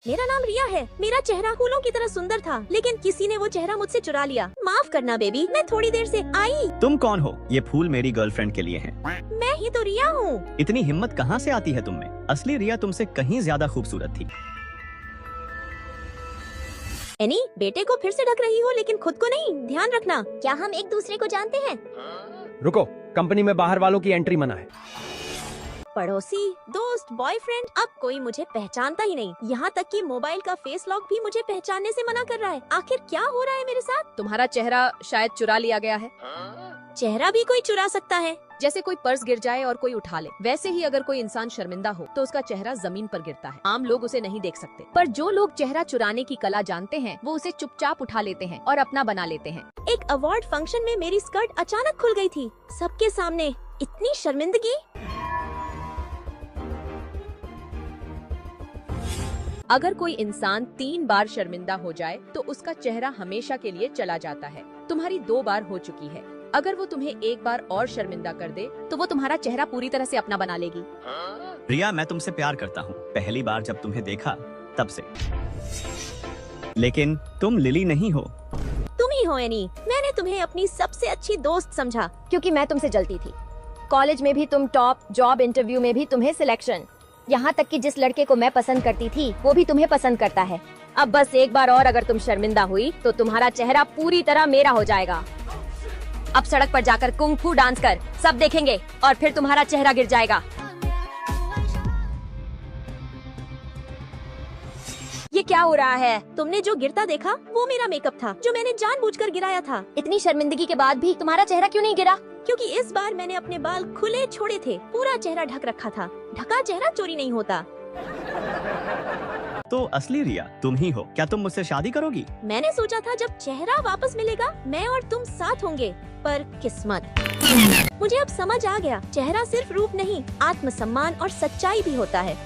मेरा नाम रिया है। मेरा चेहरा फूलों की तरह सुंदर था, लेकिन किसी ने वो चेहरा मुझसे चुरा लिया। माफ करना बेबी, मैं थोड़ी देर से आई। तुम कौन हो? ये फूल मेरी गर्लफ्रेंड के लिए हैं। मैं ही तो रिया हूँ। इतनी हिम्मत कहाँ से आती है तुम में? असली रिया तुमसे कहीं ज्यादा खूबसूरत थी। एनी, बेटे को फिर से ढक रही हो, लेकिन खुद को नहीं। ध्यान रखना, क्या हम एक दूसरे को जानते हैं? रुको, कंपनी में बाहर वालों की एंट्री मना है। पड़ोसी, दोस्त, बॉयफ्रेंड, अब कोई मुझे पहचानता ही नहीं। यहाँ तक कि मोबाइल का फेस लॉक भी मुझे पहचानने से मना कर रहा है। आखिर क्या हो रहा है मेरे साथ? तुम्हारा चेहरा शायद चुरा लिया गया है। चेहरा भी कोई चुरा सकता है? जैसे कोई पर्स गिर जाए और कोई उठा ले, वैसे ही अगर कोई इंसान शर्मिंदा हो तो उसका चेहरा जमीन पर गिरता है। आम लोग उसे नहीं देख सकते, पर जो लोग चेहरा चुराने की कला जानते हैं वो उसे चुपचाप उठा लेते हैं और अपना बना लेते हैं। एक अवार्ड फंक्शन में मेरी स्कर्ट अचानक खुल गई थी, सबके सामने। इतनी शर्मिंदगी। अगर कोई इंसान 3 बार शर्मिंदा हो जाए तो उसका चेहरा हमेशा के लिए चला जाता है। तुम्हारी 2 बार हो चुकी है। अगर वो तुम्हें एक बार और शर्मिंदा कर दे तो वो तुम्हारा चेहरा पूरी तरह से अपना बना लेगी। रिया, मैं तुमसे प्यार करता हूँ, पहली बार जब तुम्हें देखा तब से। लेकिन तुम लिली नहीं हो। तुम ही हो एनी। मैंने तुम्हें अपनी सबसे अच्छी दोस्त समझा। क्योंकि मैं तुमसे जलती थी। कॉलेज में भी तुम टॉप, जॉब इंटरव्यू में भी तुम्हें सिलेक्शन, यहाँ तक कि जिस लड़के को मैं पसंद करती थी वो भी तुम्हें पसंद करता है। अब बस एक बार और अगर तुम शर्मिंदा हुई तो तुम्हारा चेहरा पूरी तरह मेरा हो जाएगा। अब सड़क पर जाकर कुंग फू डांस कर, सब देखेंगे और फिर तुम्हारा चेहरा गिर जाएगा। ये क्या हो रहा है? तुमने जो गिरता देखा वो मेरा मेकअप था, जो मैंने जानबूझकर गिराया था। इतनी शर्मिंदगी के बाद भी तुम्हारा चेहरा क्यों नहीं गिरा? क्योंकि इस बार मैंने अपने बाल खुले छोड़े थे, पूरा चेहरा ढक रखा था। ढका चेहरा चोरी नहीं होता। तो असली रिया तुम ही हो। क्या तुम मुझसे शादी करोगी? मैंने सोचा था जब चेहरा वापस मिलेगा मैं और तुम साथ होंगे, पर किस्मत। मुझे अब समझ आ गया, चेहरा सिर्फ रूप नहीं, आत्मसम्मान और सच्चाई भी होता है।